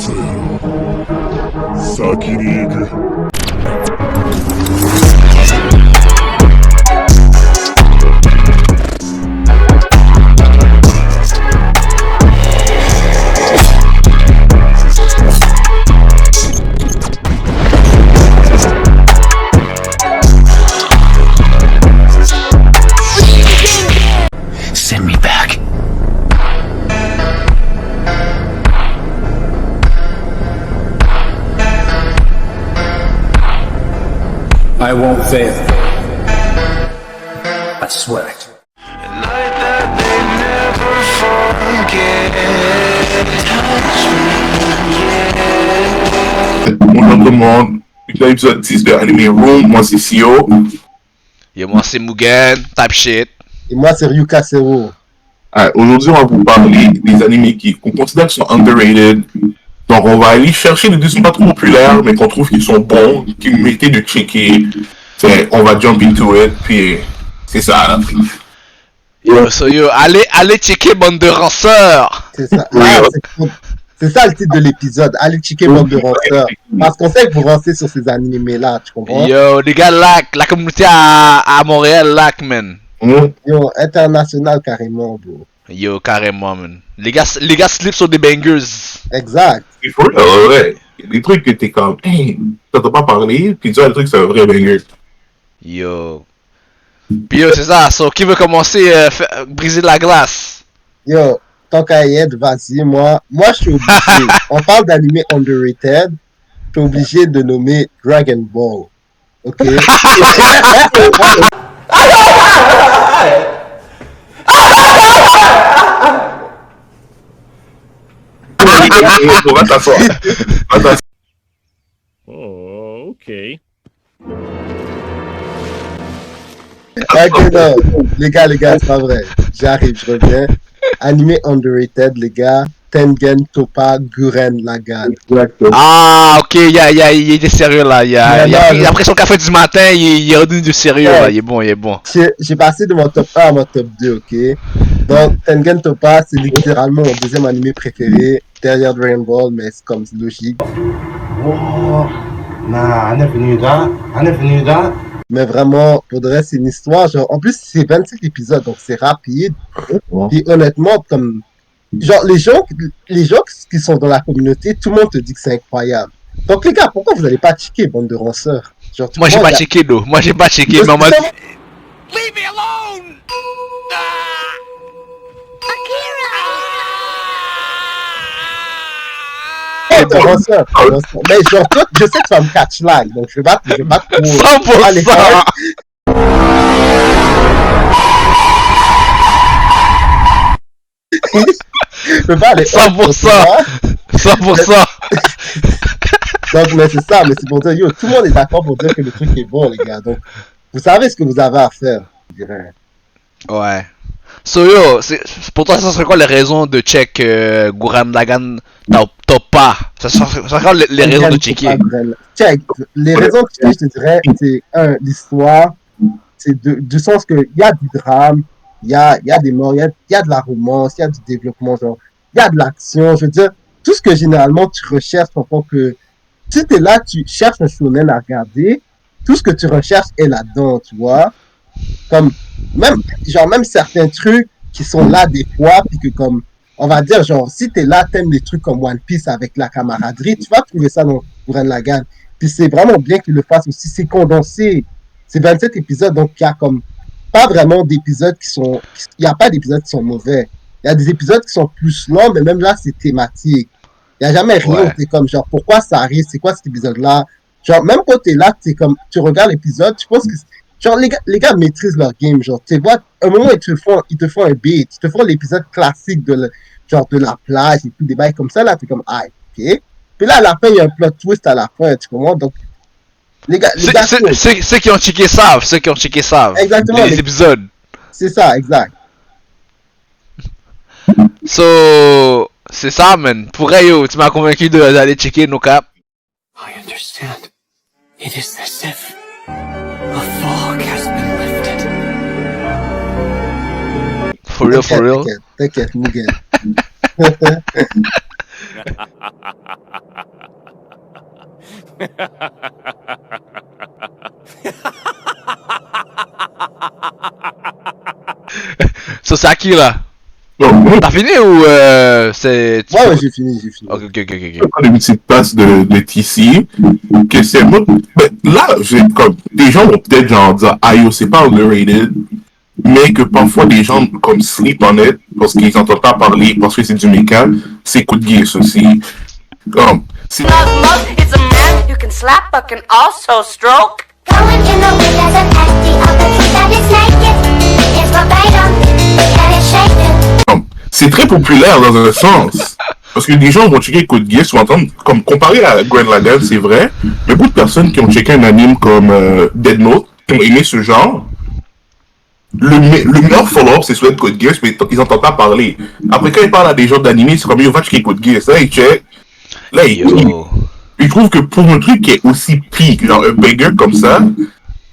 先に行く。Send me back. I won't fail. I swear it. Bonjour tout le monde, bienvenue à l'épisode 10 de Anime Room, moi c'est Sio. Yo, moi c'est Mugen, type shit. Et moi, c'est Ryuka Sero. Aujourd'hui, on va vous parler des animés qu'on considère qu'ils sont underrated. Donc, on va aller chercher des qui sont pas trop populaires, mais qu'on trouve qu'ils sont bons, qui méritent de checker. On va jump into it, puis c'est ça, là. Yo, allez checker bande de ranceurs. C'est ça. Oui, C'est ça le titre de l'épisode. Allez checker bande de ranceurs. Parce qu'on sait que vous rancez sur ces animés-là, tu comprends? Yo, les gars, la communauté à Montréal, man. Yo, international carrément, bro. Yo, carrément, man. Les gars slip sur des bangers. Exact. Il faut, ouais. Il y a des trucs que t'es comme, hey, t'entends pas parler, puis tu vois, le truc, c'est un vrai banger. Yo. Puis yo, c'est ça. So, qui veut commencer briser la glace? Yo, tant qu'à y être, vas-y, moi, je suis obligé. On parle d'animé underrated. Je suis obligé de nommer Dragon Ball. Ok? On va t'asseoir. Oh, okay. Ok, non. Les gars, c'est pas vrai. J'arrive, je reviens. Animé underrated, les gars. Tengen Toppa Gurren Lagann. Exactement. Ah, ok, il était sérieux là. Après son café du matin, il est revenu du sérieux là. Il est bon. J'ai passé de mon top 1 à mon top 2, ok? Donc, Tengen Toppa, c'est littéralement mon deuxième animé préféré, derrière Dragon Ball, mais c'est comme logique. Oh, nah, I never knew that. Mais vraiment, pour de vrai, c'est une histoire. Genre, en plus, c'est 25 épisodes, donc c'est rapide. Puis honnêtement, comme. Genre, les gens qui sont dans la communauté, tout le monde te dit que c'est incroyable. Donc, les gars, pourquoi vous n'allez pas checker, bande de ranceurs? Genre, Moi, j'ai pas checké, d'eau. Mais en mode. Leave me alone! Mais genre, toi, je sais que tu vas me catch lag, donc je vais pas trop 100%. faire. Je peux pas aller 100%. 100%. Donc, mais c'est ça, mais c'est pour dire, yo, tout le monde est d'accord pour dire que le truc est bon, les gars. Donc, vous savez ce que vous avez à faire, je dirais. Ouais. So yo, pour toi, ça serait quoi les raisons de check Gurren Lagann Toppa? Ça serait quoi les raisons de checker? Check. Les raisons que je te dirais, c'est l'histoire, c'est du sens que il y a du drame, il y a des morts, il y a de la romance, il y a du développement, genre, il y a de l'action. Je veux dire, tout ce que généralement tu recherches en tant que. Si t'es là, tu cherches un shonen à regarder, tout ce que tu recherches est là-dedans, tu vois. Comme, même certains trucs qui sont là des fois, puis que comme, on va dire, genre, si t'es là, t'aimes des trucs comme One Piece avec la camaraderie, tu vas trouver ça dans Gurren Lagann. Puis c'est vraiment bien qu'il le fasse aussi, c'est condensé. C'est 27 épisodes, donc il y a comme pas vraiment d'épisodes il n'y a pas d'épisodes qui sont mauvais. Il y a des épisodes qui sont plus longs, mais même là, c'est thématique. Il n'y a jamais rien où t'es comme, genre, pourquoi ça arrive, c'est quoi cet épisode-là? Genre, même quand t'es là, t'es comme, tu regardes l'épisode, tu penses que, genre, les gars maîtrisent leur game, genre, tu vois, à un moment, ils te font un beat, ils te font l'épisode classique genre, de la plage et tout, des bails comme ça, là, t'es comme, ah, ok. Puis là, à la fin, il y a un plot twist à la fin, tu comprends? Donc, les gars, ceux qui ont checké savent, Exactement. Les épisodes. C'est ça, exact. So, c'est ça, man. Pour yo, tu m'as convaincu d'aller checker nos caps. I understand. It is as if a fog has been lifted. For real. T'inquiète, Mugen. So, c'est à qui là? Donc, moi, T'as fini ou c'est. Ouais, j'ai fini. Ok, ok, ok, je ok. prends une petite passe de TC, que c'est moi. Ben, là, comme, des gens vont peut-être genre dire, ah yo, c'est pas underrated, mais que parfois des gens comme sleep on it, parce qu'ils n'entendent pas parler, parce que c'est du méca, c'est Code Geass aussi. C'est It's a man you can slap but can also stroke. Going in the wind as an empty opportunity that is naked. It's verbatim, and it's shaking. c'est très populaire dans un sens. Parce que des gens vont checker Code Geass, vont entendre, comme comparé à Gurren Lagann, c'est vrai, il y a beaucoup de personnes qui ont checké un anime comme Dead Note, qui ont aimé ce genre. Le meilleur follow-up, c'est celui de Code Geass, mais ils n'entendent pas parler. Après, quand ils parlent à des gens d'anime, c'est comme, yo, va checker Code Geass. Là, ils check. Là, Yo. ils trouvent que pour un truc qui est aussi peak, genre un banger comme ça,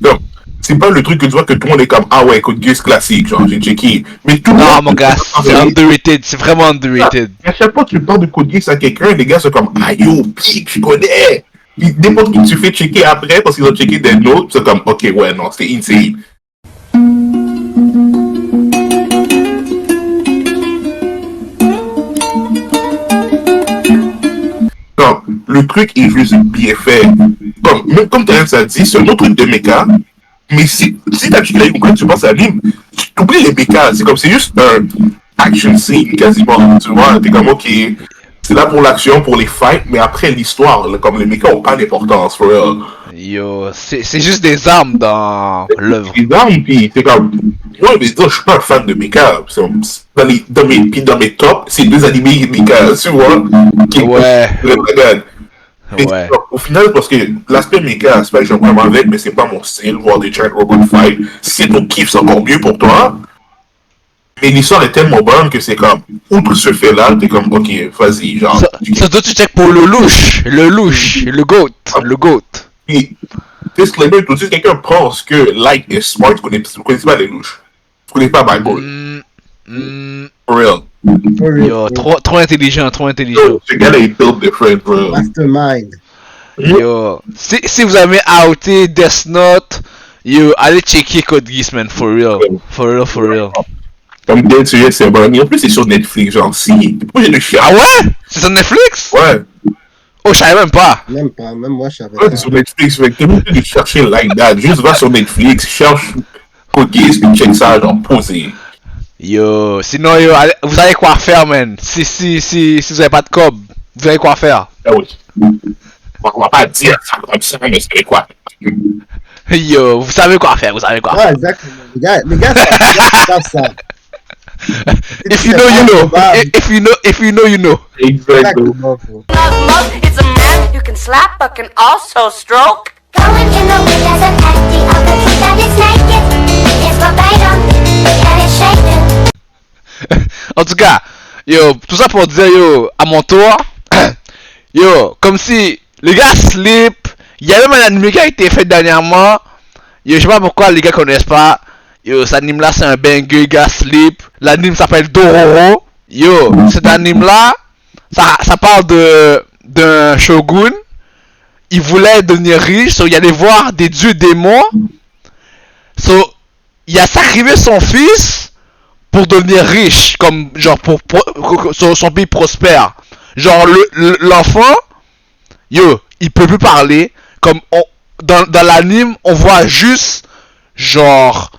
donc, c'est pas le truc que tu vois que tout le monde est comme, ah ouais, Code Geass classique, genre, j'ai checké. Mais tout le Non, monde. mon gars, c'est underrated. C'est vraiment underrated. À chaque fois que tu parles de Code Geass à quelqu'un, les gars sont comme, ah yo, peak, je connais. Puis, n'importe qui tu fais checker après parce qu'ils ont checké des notes, c'est comme, ok, ouais, non, c'est insane. Non, le truc est juste bien fait. Même comme Terence a dit, c'est un autre truc de méca. Mais si t'as checké la quand tu penses à l'anime, tu oublies les mécas. C'est comme, c'est juste un action scene quasiment. Tu vois, t'es comme, ok, c'est là pour l'action, pour les fights, mais après l'histoire, là, comme les mécas ont pas d'importance, for real. Yo, c'est juste des armes dans l'œuvre. Les armes, pis t'es comme, moi, mais je suis pas un fan de méca. Dans mes tops, c'est deux animés méca, tu vois. Qui Ouais. Et Ouais. au final, parce que l'aspect méca, c'est pas que j'aime vraiment avec, mais c'est pas mon style, voir des giant robot fight. Si c'est ton kiff, c'est encore mieux pour toi. Mais l'histoire est tellement bonne que c'est comme, outre ce fait-là, t'es comme, ok, vas-y, genre. Ça doit tu check pour le louche, le goat, le goat. Puis, disclaimer, tout de suite, quelqu'un pense que Light est smart, vous connaissez pas les louches. Vous connaissez pas My Boy. For real. Yo, trop intelligent, trop intelligent. Ce gars-là, il build different, bro. Mastermind. Yo, si vous avez outé Death Note, yo, allez checker Code Geass, man, for real. For real, for real. Comme Dead Serious, c'est bon. Et en plus, c'est sur Netflix, genre, si. Pourquoi j'ai le chien? Ah ouais? C'est sur Netflix? Ouais. Oh, je savais même pas. Même pas, même moi je savais Ouais, pas. c'est sur Netflix. Fait que t'es obligé de chercher like that. Juste va sur Netflix, cherche Code Geass, puis check ça, genre, posé. Yo, sinon, yo, vous savez quoi faire, man. Si vous avez pas de cob, vous savez quoi faire. Ah oui. On va pas dire ça comme ça, mais c'est quoi? Yo, vous savez quoi faire, vous savez quoi faire. Ouais, exactement. Les gars savent ça. If you know, you know. If you know, you know. Exactement. Exactement, bro. It's a man you can slap but can also stroke. Going in the wind as an empty opportunity that is naked. It's verbatim, and it's shaking. En tout cas, yo, tout ça pour dire, yo, à mon tour, yo, comme si les gars slip, il y a même un anime qui a été fait dernièrement, yo, je sais pas pourquoi les gars connaissent pas, yo, cet anime là c'est un banger, les gars slip, l'anime s'appelle Dororo, yo, cet anime là, ça parle d'un shogun, il voulait devenir riche, so il allait voir des dieux démons, so il a sacrifié son fils pour devenir riche, comme genre pour son pays prospère. Genre l'enfant, yo, il peut plus parler, comme dans l'anime, on voit juste genre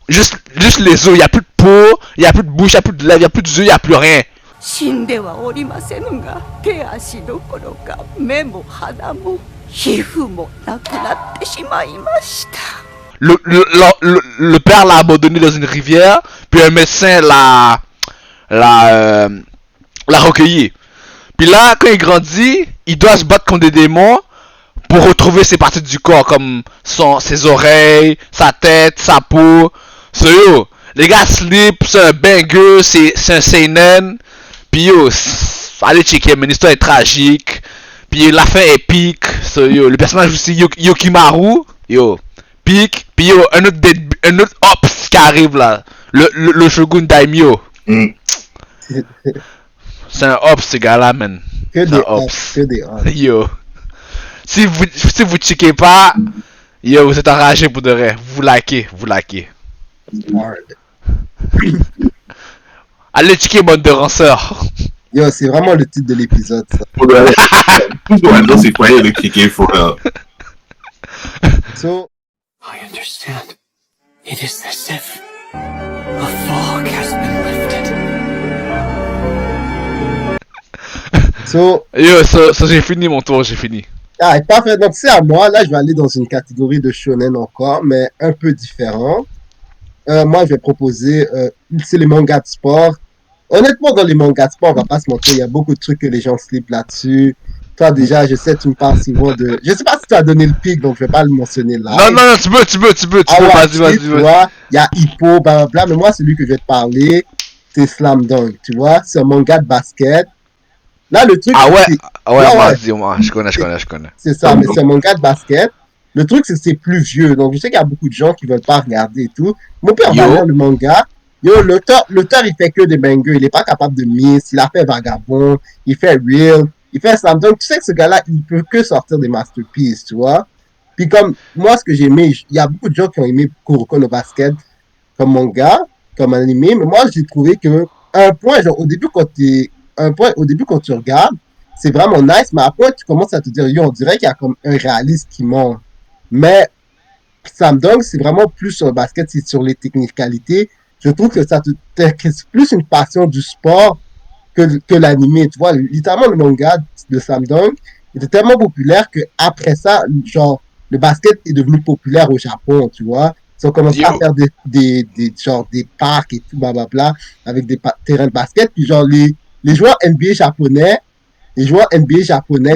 juste les os, il y a plus de peau, il y a plus de bouche, il y a plus de lèvres, il y a plus de yeux, il y a plus rien. 死んではおりませぬが手足どころか目も鼻も皮膚もなくなってしまいました。 Le père l'a abandonné dans une rivière, puis un médecin l'a recueilli. Puis là, quand il grandit, il doit se battre contre des démons pour retrouver ses parties du corps, comme ses oreilles, sa tête, sa peau. So yo, les gars slip, c'est un banger, c'est un seinen. Puis yo, allez checker, mais l'histoire est tragique. Puis la fin est épique. So yo, le personnage aussi, Yokimaru, yo, pique. Puis yo, un autre ops qui arrive là. Le Shogun Daimyo. C'est un ops, ce gars-là, man. Que C'est des un ups, ops. que des ups. Yo. Si vous checkez pas, yo, vous êtes enragé pour de vrai. Vous likez. Hard. Allez checker bande de ranceurs. Yo, c'est vraiment le titre de l'épisode, ça. Tout doit dire c'est quoi le kicker for real. So, I understand. It is as if a fog has been lifted. Yo, j'ai fini mon tour, j'ai fini. ah, parfait. Donc, c'est à moi. Là, je vais aller dans une catégorie de shonen encore, mais un peu différent. Moi, je vais proposer, c'est les mangas de sport. Honnêtement, dans les mangas de sport, on va pas se mentir, il y a beaucoup de trucs que les gens slippent là-dessus. Toi, déjà, je sais, tu me parles souvent de... Je sais pas si tu as donné le pic, donc je vais pas le mentionner là. Non, tu peux, vas-y. Tu vois, il y a Hippo, blablabla, mais moi, celui que je vais te parler, c'est Slam Dunk, tu vois, c'est un manga de basket. Là, le truc... Ah ouais, ouais. dis-moi, je connais. C'est ça, mais c'est un manga de basket. Le truc, c'est que c'est plus vieux, donc je sais qu'il y a beaucoup de gens qui veulent pas regarder et tout. Mon père va lire le manga. Yo, l'auteur, il fait que des bangers, il est pas capable de miss, il a fait Vagabond, il fait Real, il fait Slam Dunk. Tu sais que ce gars-là, il peut que sortir des masterpieces, tu vois. Puis comme, moi, ce que j'ai aimé, il y a beaucoup de gens qui ont aimé Kuroko no Basket comme manga, comme animé, mais moi, j'ai trouvé que, un point, genre, au début, quand tu regardes, c'est vraiment nice, mais après, tu commences à te dire, yo, on dirait qu'il y a comme un réaliste qui manque. Mais Slam Dunk, c'est vraiment plus sur le basket, c'est sur les technicalités. Je trouve que ça c'est plus une passion du sport que l'animé. Tu vois, littéralement, le manga de Slam Dunk était tellement populaire que après ça, genre, le basket est devenu populaire au Japon, tu vois. Ils ont commencé à faire des parcs et tout, blablabla, avec des terrains de basket. Puis genre, les joueurs NBA japonais,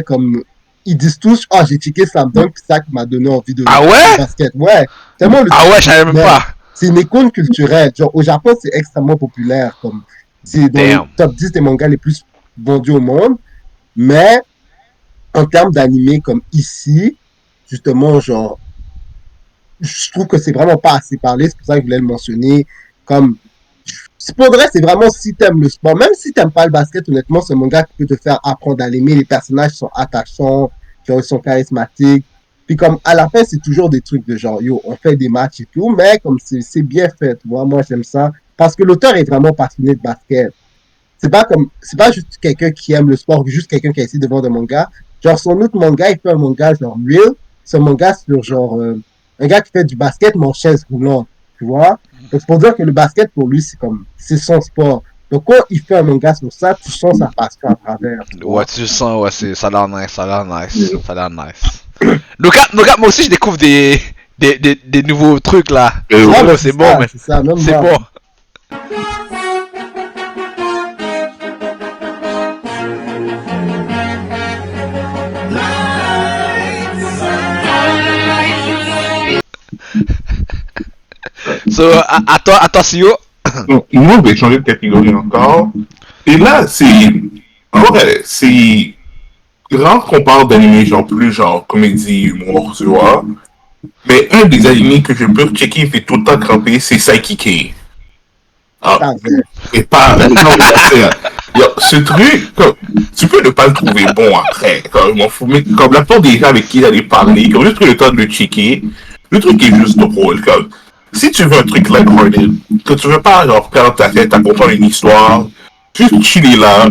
comme, ils disent tous, oh, j'ai checké Slam Dunk, c'est ça qui m'a donné envie de ouais? basket. Ouais. Tellement Je savais même pas. C'est une icône culturelle. Genre, au Japon, c'est extrêmement populaire. Comme, c'est dans le top 10 des mangas les plus vendus au monde. Mais, en termes d'animé, comme ici, justement, genre, je trouve que c'est vraiment pas assez parlé. C'est pour ça que je voulais le mentionner. Comme, pour vrai, c'est vraiment si t'aimes le sport. Même si t'aimes pas le basket, honnêtement, c'est un manga qui peut te faire apprendre à l'aimer. Les personnages sont attachants, ils sont charismatiques. Puis comme à la fin, c'est toujours des trucs de genre, yo, on fait des matchs et tout, mais comme c'est bien fait, tu vois, moi j'aime ça. Parce que l'auteur est vraiment passionné de basket. C'est pas juste quelqu'un qui aime le sport, juste quelqu'un qui a essayé de vendre un manga. Genre son autre manga, il fait un manga genre Real, c'est un manga sur genre, un gars qui fait du basket, mais en chaise roulante, tu vois. Donc c'est pour dire que le basket, pour lui, c'est son sport. Donc quand il fait un manga sur ça, tu sens sa passion à travers. Ouais, tu sens, ouais, ça a l'air nice. Donc, moi aussi, je découvre des nouveaux trucs là. C'est bon, mais c'est bon. So, à toi, CEO. Donc, moi, je vais changer de catégorie encore. Et là, c'est rare qu'on parle d'animé genre plus genre comédie, humour, tu vois. Mais un des animés que je peux checker et fait tout le temps cramper, c'est Saikike. Ah, et pas... ce truc, comme, tu peux ne pas le trouver bon après. Comme, je m'en fous, mais comme la plupart des gens avec qui j'allais parler, comme juste pris le temps de le checker, le truc est juste drôle. Comme, si tu veux un truc lighthearted, que tu veux pas genre perdre ta tête à comprendre une histoire, juste chiller là,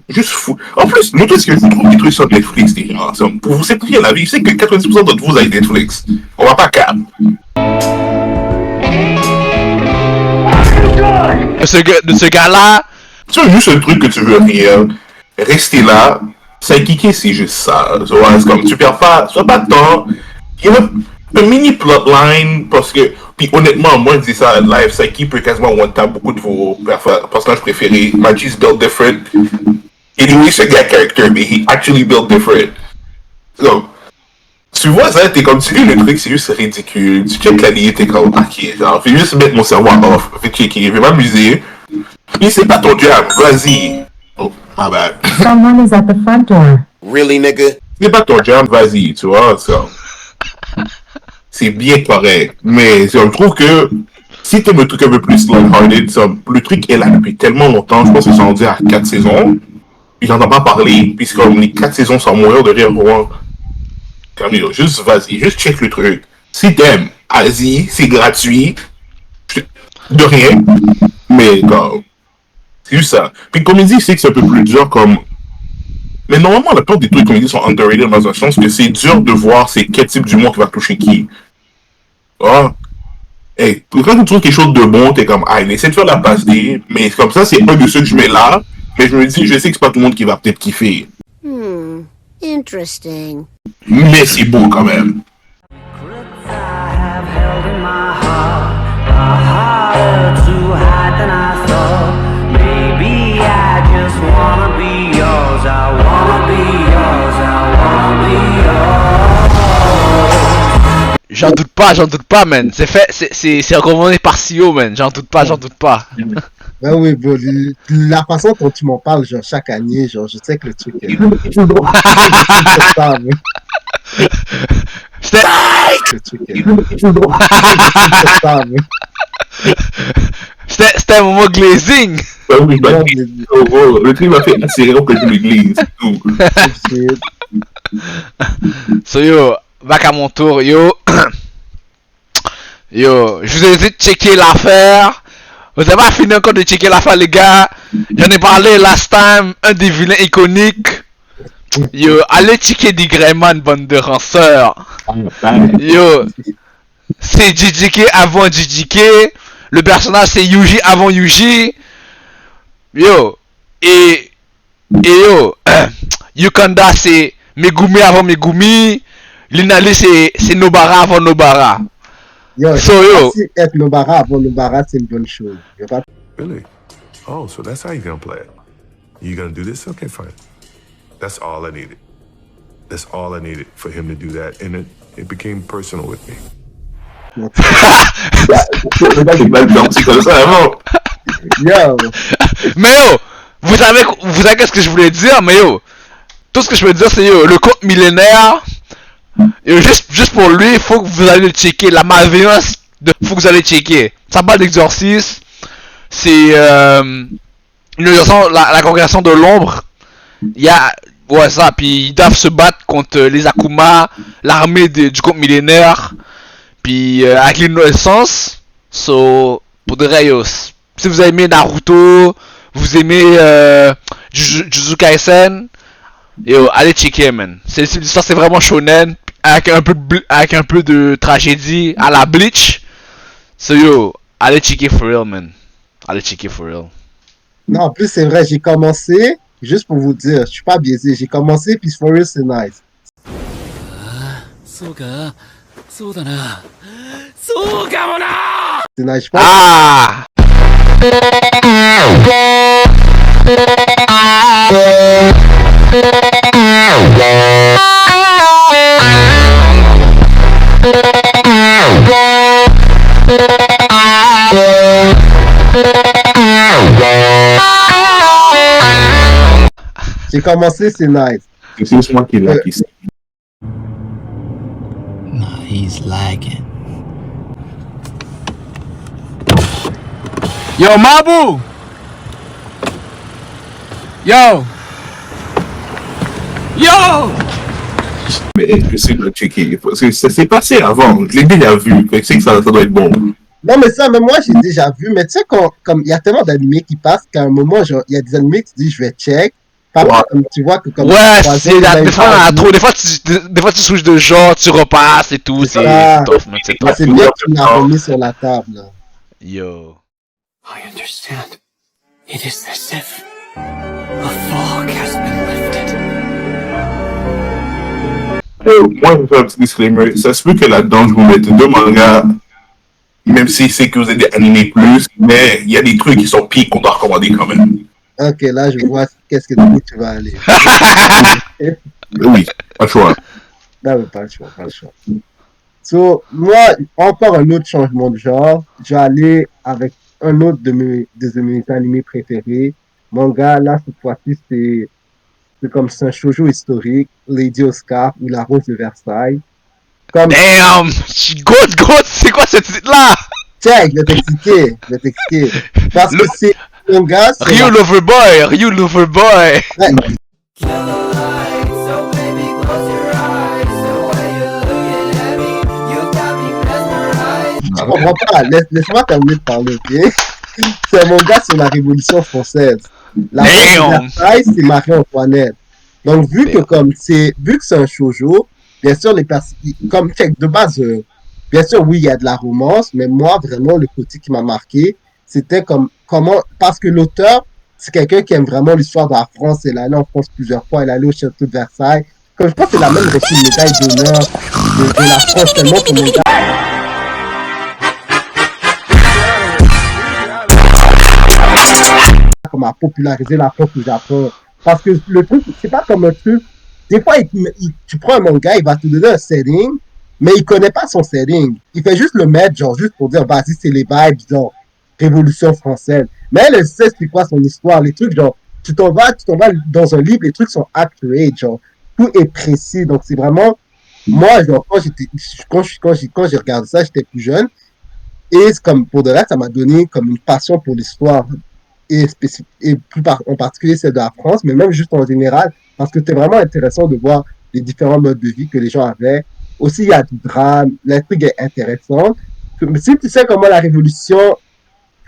juste fou. En plus, nous, qu'est-ce que vous trouvez des trucs sur Netflix, les gens? Pour vous simplifier la vie, je sais que 90% d'entre vous avez Netflix. On va pas câble. De ce gars-là. Tu veux juste un truc que tu veux rire, rester là, Saikike, c'est juste ça. Tu vois, c'est comme, tu perds pas de temps. Il y a un mini plotline, parce que, puis honnêtement, moi, je dis ça live, Saikike peut quasiment one-tap beaucoup de vos personnages préférés. Magi's built different. Anyway, c'est un character, mais he actually built different. Donc, tu vois ça, t'es comme, tu lis le truc, c'est juste ridicule. Tu check la ligne, t'es comme, ok, genre, fais juste mettre mon cerveau off, fais checker, je vais m'amuser. Puis c'est pas ton job, vas-y. Oh, my bad. Someone is at the front door. Really, nigga? C'est pas ton job, vas-y, tu vois, ça. C'est bien correct. Mais je trouve que si t'aimes un truc un peu plus lighthearted, le truc est là depuis tellement longtemps, je pense que c'est rendu à 4 saisons, puis j'entends pas parler, puis c'est comme les 4 saisons sans mourir de rire, comme juste vas-y, juste check le truc. Si t'aimes, Asie, c'est gratuit, de rien, mais comme, c'est juste ça. Puis comédie, je sais que c'est un peu plus dur, comme, mais normalement, la plupart des trucs comédies sont underrated dans un sens que c'est dur de voir c'est quel type d'humour qui va toucher qui. Ah. Hey, quand tu trouves quelque chose de bon, t'es comme, ah, essaie de faire la passe D, mais comme ça, c'est un de ceux que je mets là, mais je me dis, je sais que c'est pas tout le monde qui va peut-être kiffer. Interesting. Mais c'est beau quand même. J'en doute pas, man. C'est recommandé par CEO, man. J'en doute pas. Ben oui, bro, la façon dont tu m'en parles, genre, chaque année, genre, je sais que le truc est là. C'était... Le truc est là. C'était un moment glazing. Ben oui, ben, le truc m'a fait assez rire que je l'église. So yo, back à mon tour, yo. Yo, je vous ai dit de checker l'affaire. Vous avez pas fini encore de checker l'affaire, les gars. J'en ai parlé last time, un des vilains iconiques. Yo, allez checker des Greyman, bande de ranceurs. Yo, c'est JJK avant JJK. Le personnage c'est Yuji avant Yuji. Yo, et yo, Yukanda c'est Megumi avant Megumi. Linali c'est Nobara avant Nobara. Yo, So, si être Nobara avant Nobara, c'est une bonne chose. Really? Oh, so that's how you're gonna play it. You gonna do this? Okay, fine. That's all I needed. That's all I needed for him to do that, and it became personal with me. C'est comme ça avant. Yo. Mais yo, vous savez qu'est-ce que je voulais dire, mais yo, tout ce que je veux dire c'est yo, le conte millénaire, yo, juste pour lui, il faut que vous allez le checker, la malveillance, faut que vous allez checker. Ça parle d'exorcisme, c'est une organisation, la congrégation de l'ombre, il y a, ouais ça, puis ils doivent se battre contre les Akuma, l'armée du conte millénaire, puis avec l'innocence, so, pour de vrai yo, si vous aimez Naruto, vous aimez Jujutsu Kaisen, yo, allez checker, man. L'histoire c'est vraiment shonen, avec un peu de tragédie à la Bleach. So yo, allez checker for real, man. Allez checker for real. Non, en plus, c'est vrai, j'ai commencé, juste pour vous dire, je suis pas biaisé, j'ai commencé, puis for real, c'est nice. C'est nice, je pense. Ah! J'ai commencé, c'est nice. C'est juste moi qui l'ai ici. Nah, he's lagging. Yo, Mabu! Yo! Yo! Mais je sais de checker. Parce que ça s'est passé avant. Je l'ai déjà vu. Fait que c'est que ça doit être bon. Non, mais ça, même moi, j'ai déjà vu. Mais tu sais, comme il y a tellement d'animés qui passent qu'à un moment, genre, il y a des animés qui disent je vais check. Parfois, comme tu vois que comme. Ouais, c'est des fois, trop. Des fois, tu switches de genre, tu repasses et tout. C'est tough, man. C'est tough. C'est bien que tu l'as remis sur la table. Là. Yo. I understand. It is as if a fog has been lifted. Moi, je vais faire un petit disclaimer. Ça se peut que là-dedans, je vous mette deux mangas, même si c'est que vous êtes des animés plus, mais il y a des trucs qui sont pires qu'on doit recommander quand même. Ok, là, je vois qu'est-ce que tu vas aller. Oui, pas le choix. Non, mais pas le choix, pas le choix. So, moi, encore un autre changement de genre. Je vais aller avec un autre de mes animés préférés. Manga, là, cette fois-ci, c'est comme c'est un shoujo historique, Lady Oscar ou La Rose de Versailles. Comme... Damn! Good, c'est quoi ce titre-là? Check, je vais t'expliquer. Parce que c'est mon gars, c'est Ryu Loverboy! Ouais, je comprends pas. Laisse-moi terminer de parler, ok? C'est mon gars sur la Révolution française. La Damn! Versailles, c'est Marie-Antoinette. Donc, vu que c'est un shoujo, bien sûr, comme check de base, bien sûr, oui, il y a de la romance, mais moi, vraiment, le côté qui m'a marqué, c'était parce que l'auteur, c'est quelqu'un qui aime vraiment l'histoire de la France. Il est allé en France plusieurs fois, il est allé au château de Versailles. Comme je pense que c'est la même reçu une médaille d'honneur de la France, tellement que mon gars. Comme à populariser la France au Japon. Parce que le truc, c'est pas comme un truc. Des fois, tu prends un manga, il va te donner un setting, mais il connaît pas son setting. Il fait juste le mettre, genre, juste pour dire, vas-y, c'est les vibes, genre, Révolution française. Mais elle sait c'est quoi son histoire. Les trucs, genre, tu t'en vas dans un livre, les trucs sont accurate, genre, tout est précis. Donc, c'est vraiment, moi, genre, quand j'ai regardé ça, j'étais plus jeune. Et comme, pour de là, ça m'a donné comme une passion pour l'histoire. Et en particulier celle de la France, mais même juste en général, parce que c'est vraiment intéressant de voir les différents modes de vie que les gens avaient. Aussi, il y a du drame, l'intrigue est intéressante. Mais si tu sais comment la Révolution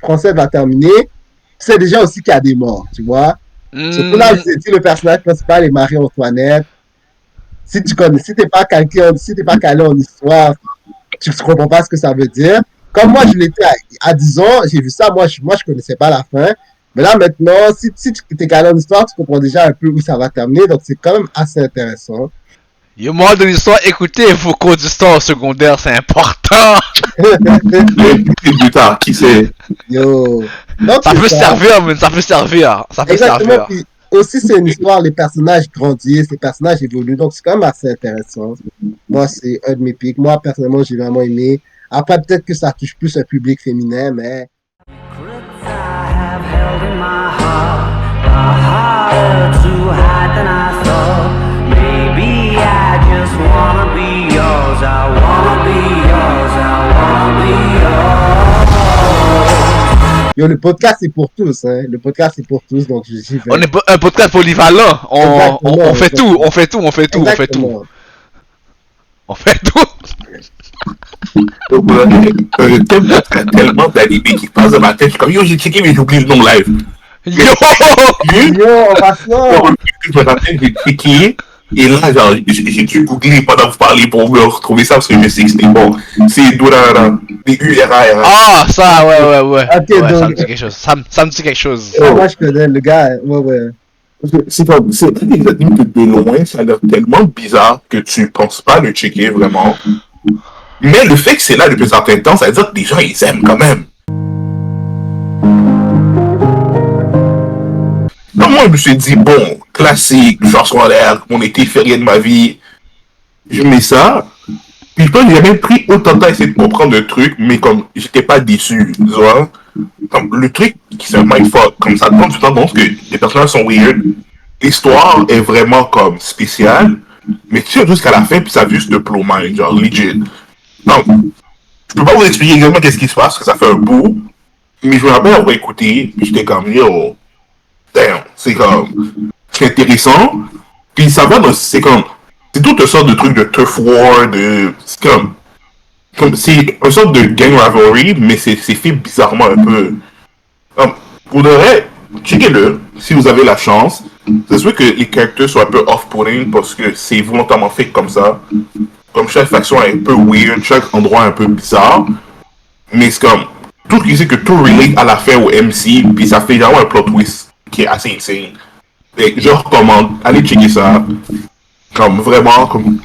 française va terminer, tu sais déjà aussi qu'il y a des morts, tu vois. Surtout là, je dis le personnage principal est Marie-Antoinette. Si t'es pas calé en histoire, tu ne comprends pas ce que ça veut dire. Comme moi, je l'étais à 10 ans, j'ai vu ça, moi, je connaissais pas la fin. Mais là, maintenant, si tu es calé en histoire, tu comprends déjà un peu où ça va terminer. Donc, c'est quand même assez intéressant. Yo, moi de l'histoire, écoutez vos cours d'histoire au secondaire, c'est important! Plus tard, qui sait? Yo. Donc, Ça c'est peut servir, man, ça peut servir. Exactement. Puis aussi, c'est une histoire, les personnages grandissent, les personnages évoluent. Donc, c'est quand même assez intéressant. Moi, c'est un de mes pics. Moi, personnellement, j'ai vraiment aimé. Après, peut-être que ça touche plus un public féminin, mais. Yo, le podcast c'est pour tous, hein. Le podcast c'est pour tous, donc j'y vais. On est un podcast polyvalent. On fait tout. Exactement. On fait tout. Le thème de tellement d'animés qui passent dans ma tête, je suis comme yo, j'ai checké mais j'oublie le nom live. Yo, on va se j'ai checké et là genre j'ai dû googler pendant que vous parlez pour me retrouver ça parce que je sais que c'était bon. C'est Durara, D-U-R-A-R-A. Ah, ça, ouais. Ok, Ouais, ça me donc. dit quelque chose. Ça me dit quelque chose. Moi je connais le gars, ouais. C'est des animes que de loin, ça a l'air tellement bizarre que tu penses pas le checker vraiment. Mais le fait que c'est là depuis un certain temps, ça veut dire que les gens, ils aiment quand même. Donc moi, je me suis dit, bon, classique, genre scolaire, mon été férié de ma vie, je mets ça. Puis je pense que j'ai jamais pris autant de temps à essayer de comprendre le truc, mais comme j'étais pas déçu, tu vois. Comme le truc qui c'est un mindfuck, comme ça te prend du temps compte que les personnages sont weird, l'histoire est vraiment comme spéciale, mais tu sais jusqu'à la fin, puis ça juste de blow mind, genre legit. Donc, je peux pas vous expliquer exactement qu'est-ce qui se passe, parce que ça fait un bout, mais je me rappelle avoir écouté, puis j'étais comme, yo, damn, c'est intéressant, puis ça va dans, c'est toute une sorte de truc de turf war, c'est c'est une sorte de gang rivalry, mais c'est fait bizarrement un peu. Pour de vrai, checkez-le, si vous avez la chance. C'est sûr que les caractères sont un peu off-putting parce que c'est volontairement fait comme ça. Comme chaque faction est un peu weird, chaque endroit est un peu bizarre. Mais c'est comme, tout ce qui c'est que tout relate à la fin au MC, puis ça fait vraiment un plot twist qui est assez insane. Et je recommande, allez checker ça. Comme vraiment, comme.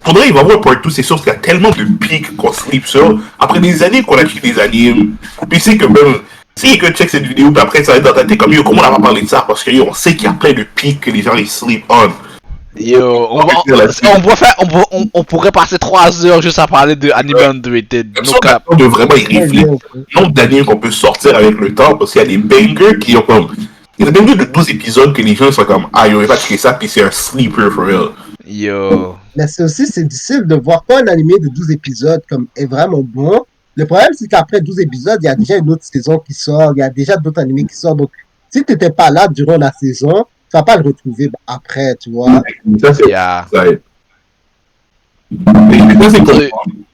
Faudrait y avoir pour tout, c'est sûr qu'il y a tellement de pics qu'on sleep sur. Après des années qu'on a checké des animes, puis c'est que même. Si quelqu'un check cette vidéo, puis après ça va être dans ta tête comme yo, comment on va parler de ça? Parce que yo, on sait qu'il y a plein de pics que les gens ils sleep on. Yo, on pourrait passer 3 heures juste à parler de anime underrated. On doit vraiment y réfléchir. Le nombre d'animes qu'on peut sortir avec le temps, parce qu'il y a des bangers qui ont comme. Il y a des bangers de 12 épisodes que les gens sont comme ah yo, il va checker ça, puis c'est un sleeper for real. Yo. Mais c'est difficile de voir pas un animé de 12 épisodes comme est vraiment bon, Le problème, c'est qu'après 12 épisodes, il y a déjà une autre saison qui sort, il y a déjà d'autres animés qui sortent. Donc, si tu n'étais pas là durant la saison, tu vas pas le retrouver après, tu vois. Ça, c'est Yeah. ouais. Et ça, c'est comme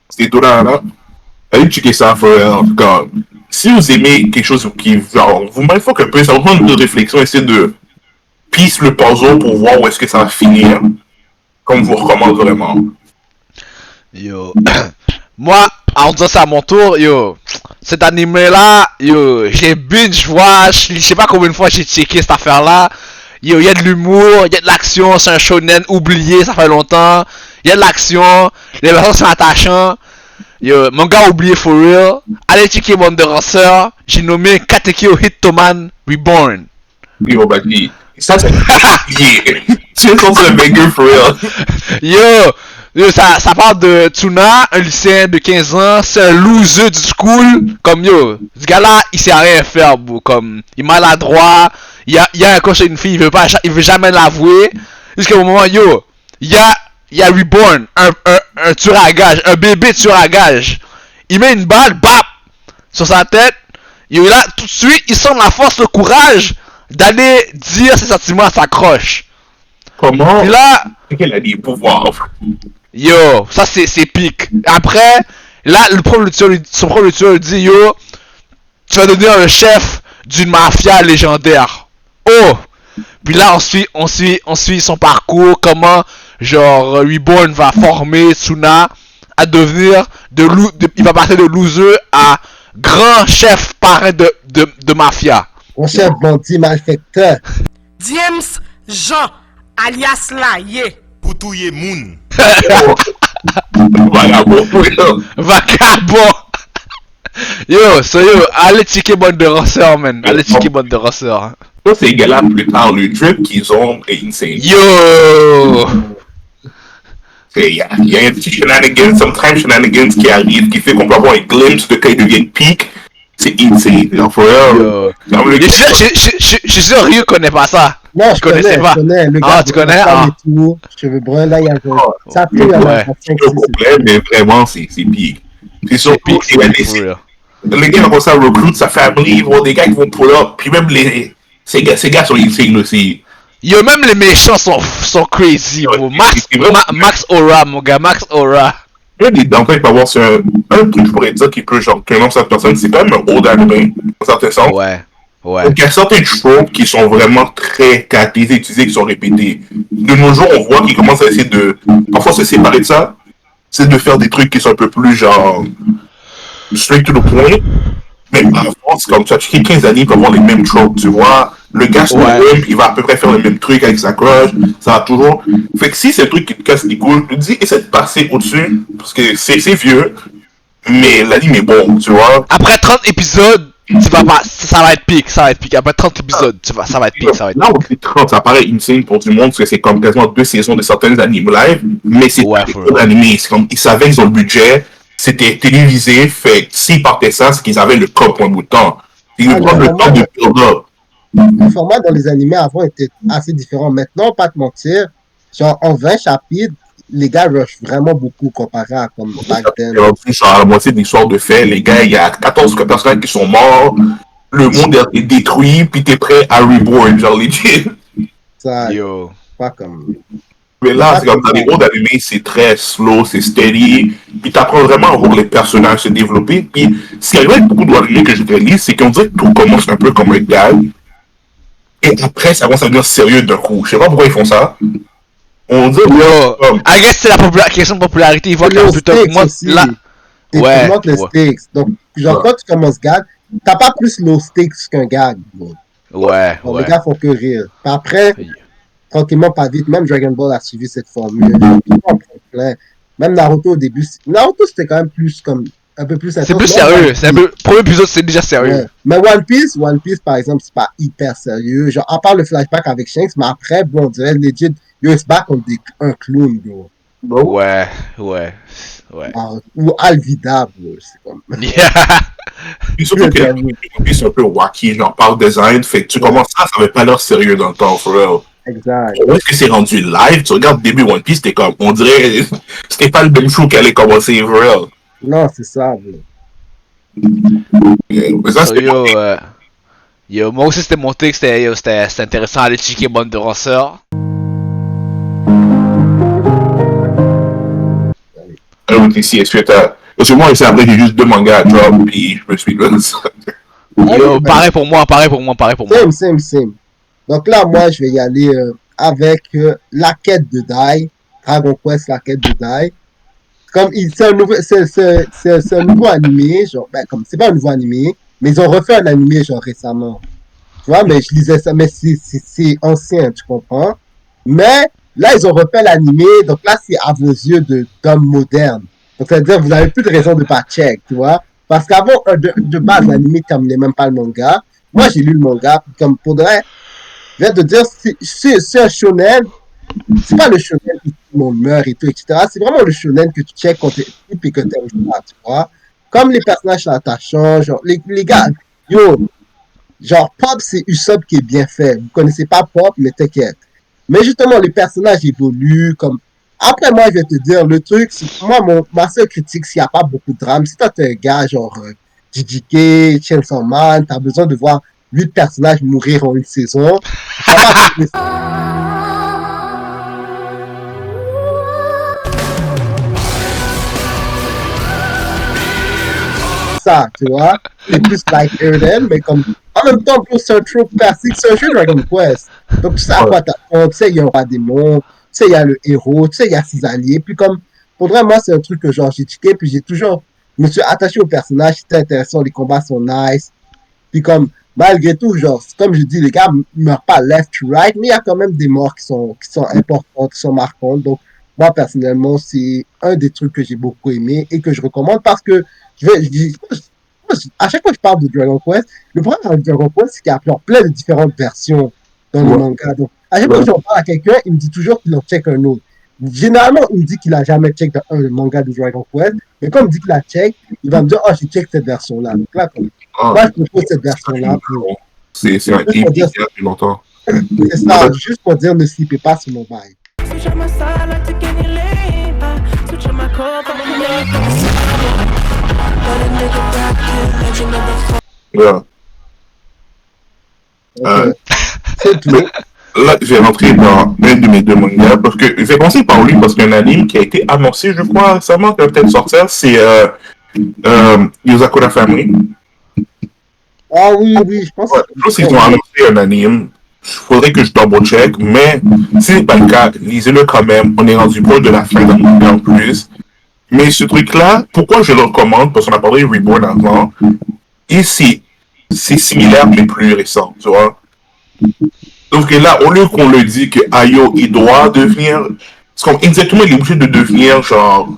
c'est tout là. Allez checker ça, frère. Comme, si vous aimez quelque chose qui, genre, vous m'en faut un peu, ça vous prend de réflexion, essayer de piece le puzzle pour voir où est-ce que ça va finir. Comme je vous recommande vraiment. Yo. Moi, en disant ça à mon tour, yo, cet animé-là, yo, j'ai binge-watch, je sais pas combien de fois j'ai checké cette affaire-là. Yo, y a de l'humour, y a de l'action, c'est un shonen oublié, ça fait longtemps. Y a de l'action, les personnages sont attachants. Yo, mon gars oublié for real. Allez checker mon danseur, j'ai nommé Katekyo Hitman Reborn. Yo, bah, ça, c'est yeah. C'est comme un banger for real. Yo, ça parle de Tsuna, un lycéen de 15 ans, c'est un loser du school. Comme yo, ce gars-là, il sait rien faire, bro. Comme, il est maladroit, il y a un coach et une fille, il veut jamais l'avouer. Jusqu'au moment, yo, il y a Reborn, un tueur à gage, un bébé tueur à gage. Il met une balle, bap, sur sa tête. Yo, là, tout de suite, il sent la force, le courage d'aller dire ses sentiments à sa croche. Comment? Et là, c'est qu'elle a des pouvoirs. Yo, ça c'est pique. Après, là, son propre tueur lui dit, yo, tu vas devenir le chef d'une mafia légendaire. Oh! Puis là, on suit son parcours, comment, genre, Reborn va former Tsuna à devenir il va passer de loser à grand chef parrain de mafia. Mon chef bandit malfecteur. James Jean, alias Laye. Poutouye moun. Vagabond, Vagabond. Yo, allez checker bande de rosseurs, man. Allez checker bande de rosseurs. Ça, ces gars-là, plus tard, le drip qu'ils ont est insane. Yo! Il y a un petit shenanigans qui arrive, qui fait qu'on peut avoir un glimpse de quand il devient peak. C'est insane. Genre, for real. Je suis sûr que Ryu connaît pas ça. Non, je connaissais pas. Je connais. Le gars, tu connais? Ah. Cheveux bruns, là, il y a ça fait ouais. Mais vraiment, c'est peak. C'est surtout qu'il y a des... Les gars, comme ça, recrutent sa famille, ils vont des gars qui vont pull up, puis même ces gars sont insane aussi. Yo, même les méchants sont crazy, bro. Max Aura, mon gars, Max Aura. Il y a des dents, il peut avoir un truc, je pourrais dire, qui peut, genre, qu'un homme, cette personne, c'est quand même un old anime, dans certains sens. Ouais. Donc, il y a certains tropes qui sont vraiment très caractérisés, utilisés, qui sont répétés. De nos jours, on voit qu'ils commencent à essayer de, parfois, se séparer de ça, c'est de faire des trucs qui sont un peu plus, genre, straight to the point. Mais avant, c'est comme ça, tu fais 15 années, il peut avoir les mêmes tropes, tu vois. Le gars, il va à peu près faire le même truc avec sa crush, ça va toujours. Fait que si c'est un truc qui te casse les couilles, tu te dis, essaie de passer au-dessus, parce que c'est vieux, mais l'anime est bon, tu vois. Après 30 épisodes, ça va être pique, Après 30 épisodes, ça va être pique, Là, on fait 30, ça paraît insane pour tout le monde, parce que c'est comme quasiment 2 saisons de certains animes live, mais c'est pas des animés, c'est comme, ils savaient qu'ils ont le budget, c'était télévisé, fait que s'ils partaient ça, c'est qu'ils avaient le corps pour un bout de temps. Ils nous prennent le temps de build-up. Le format dans les animés avant était assez différent. Maintenant, pas te mentir, genre en 20 chapitres, les gars rushent vraiment beaucoup comparé à comme back then. Genre à la moitié de l'histoire de fait, les gars, il y a 14 personnages qui sont morts, le monde est détruit, puis t'es prêt à reborn, genre legit. Ça, yo. Pas comme... Mais là, c'est comme dans les autres animés, c'est très slow, c'est steady, puis t'apprends vraiment à voir les personnages se développer, puis ce qui arrive avec beaucoup d'animés que je réalise, c'est qu'on dirait que tout commence un peu comme un gag, et après, ça commence à devenir sérieux d'un coup. Je sais pas pourquoi ils font ça. On dit... Yo, I guess c'est la question de popularité. Ils voient que plutôt moi, là... Ouais. Les stakes. Donc, genre, quand tu commences gag, t'as pas plus low stakes qu'un gag. Bro. Ouais. Les gars font que rire. Puis après, tranquillement, pas vite, même Dragon Ball a suivi cette formule. Même Naruto au début, Naruto c'était quand même plus comme... un peu plus intense. C'est plus sérieux. Premier épisode, c'est déjà sérieux. Ouais. Mais One Piece, par exemple, c'est pas hyper sérieux. Genre, à part le flashback avec Shanks, mais après, bon, on dirait legit, US Back, on dit un clown, bro. Ouais. Ou Alvida, bro. C'est comme... Puis surtout que One Piece c'est un peu wacky, genre, par design, fait que tu commences ça avait pas l'air sérieux dans le temps, for real. Exact. Où est-ce que c'est rendu live? Tu regardes le début One Piece, c'était comme, on dirait, c'était pas le même show qui allait commencer, for real. Non, c'est ça, bro. Mais ça, So, c'est yo, moi aussi c'était monté que c'était intéressant d'aller checker Bande de Rosseur. alors ici, est-ce que t'as. Parce que moi, ici, après, j'ai juste 2 mangas à drop, puis je me suis dit, Yo, pareil pour moi. Same. Donc là, moi, je vais y aller avec la quête de Dai, Dragon Quest, la quête de Dai. Comme c'est un nouveau animé, genre, ben, comme c'est pas un nouveau animé, mais ils ont refait un animé, genre, récemment. Tu vois, mais je lisais ça, mais c'est ancien, tu comprends? Mais là, ils ont refait l'animé, donc là, c'est à vos yeux d'hommes modernes. Donc, c'est-à-dire, vous n'avez plus de raison de pas check, tu vois? Parce qu'avant, de base, l'animé ne terminait même pas le manga. Moi, j'ai lu le manga, comme pour de vrai, je vais te dire, c'est un shonen, c'est pas le shonen où tout le monde meurt et tout, etc. C'est vraiment le shonen que tu check quand t'es et que t'aimes pas, tu vois? Comme les personnages sont attachants, genre, les gars, yo, genre, Pop, c'est Usopp qui est bien fait. Vous connaissez pas Pop, mais t'inquiète. Mais justement, les personnages évoluent, comme... Après, moi, je vais te dire, le truc, moi, ma seule critique, s'il n'y a pas beaucoup de drame, si toi, t'es un gars, genre, JJK, Chainsaw Man, t'as besoin de voir 8 personnages mourir en une saison, ça va te laisser. Ça, tu vois, c'est plus like Erden, mais comme en même temps, pour c'est un trope classique, c'est un jeu Dragon Quest. Donc, tu sais à quoi t'attends, tu sais, il y a un roi démon, tu sais, il y a le héros, tu sais, il y a ses alliés. Puis, comme, pour vrai, moi, c'est un truc que genre, j'ai checké, puis j'ai toujours, je me suis attaché au personnage, c'était intéressant, les combats sont nice. Puis, comme, malgré tout, genre, comme je dis, les gars meurent pas left to right, mais il y a quand même des morts qui sont importantes, qui sont marquantes. Donc, moi, personnellement, c'est un des trucs que j'ai beaucoup aimé et que je recommande parce que à chaque fois que je parle de Dragon Quest, le problème avec Dragon Quest, c'est qu'il y a plein de différentes versions dans le manga. Donc, à chaque fois que j'en parle à quelqu'un, il me dit toujours qu'il en check un autre. Généralement, il me dit qu'il a jamais check un manga de Dragon Quest, mais quand il me dit qu'il a check, il va me dire, oh, j'ai check cette version-là. Donc là, moi, je propose cette version-là. C'est un EP qui a depuis longtemps. C'est ça, juste pour dire, ne sleepez pas sur mon bail. Yeah. C'est tout. Là, j'ai rentré dans un de mes 2 mangas parce que j'ai commencé par lui parce qu'un anime qui a été annoncé, je crois, récemment, qui va peut-être sortir, c'est Yozakura Family. Ah oui, je pense qu'ils ont annoncé un anime. Il faudrait que je double-check, mais si c'est pas le cas, lisez-le quand même. On est rendu proche de la fin d'un manga en plus. Mais ce truc-là, pourquoi je le recommande? Parce qu'on a parlé de Reborn avant. Et c'est similaire, mais plus récent, tu vois. Donc là, au lieu qu'on le dit que Ayo, il doit devenir... C'est comme exactement, il est obligé de devenir, genre,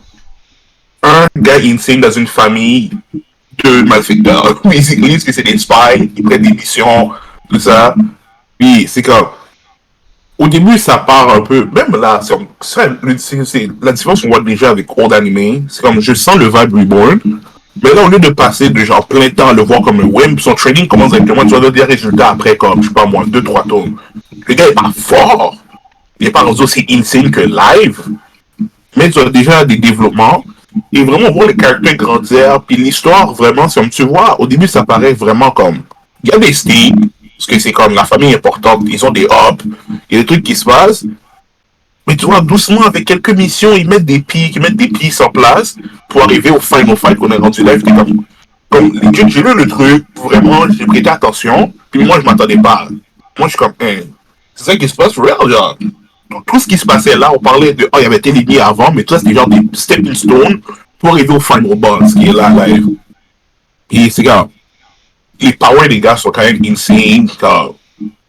un gars insane dans une famille de malfaiteurs. Ils disent que c'est des spies, ils prennent des missions, tout ça. Puis c'est comme... Au début, ça part un peu... Même là, c'est la différence qu'on voit déjà avec Old Anime. C'est comme, je sens le vibe Reborn. Mais là, au lieu de passer de genre plein temps à le voir comme un wimp, son training commence directement, tu vas des résultats après, comme, je sais pas moi, 2-3 tomes. Le gars est pas fort. Il est pas rendu aussi insane que live. Mais tu as déjà des développements. Et vraiment, on voit les caractères grandir. Puis l'histoire, vraiment, comme tu vois, au début, ça paraît vraiment comme... Il y a des styles, parce que c'est comme la famille est importante, ils ont des hops, il y a des trucs qui se passent. Mais tu vois, doucement, avec quelques missions, ils mettent des pics en place pour arriver au final fight qu'on a rendu live. Comme j'ai lu le truc, vraiment, j'ai prêté attention, puis moi, je m'attendais pas. Moi, je suis comme, c'est ça qui se passe, real, genre. Donc, tout ce qui se passait là, on parlait de, il y avait tel ennemi avant, mais tout ça, c'était genre des stepping stones pour arriver au final boss qui est là, live. Et c'est comme, les powers des gars sont quand même insane,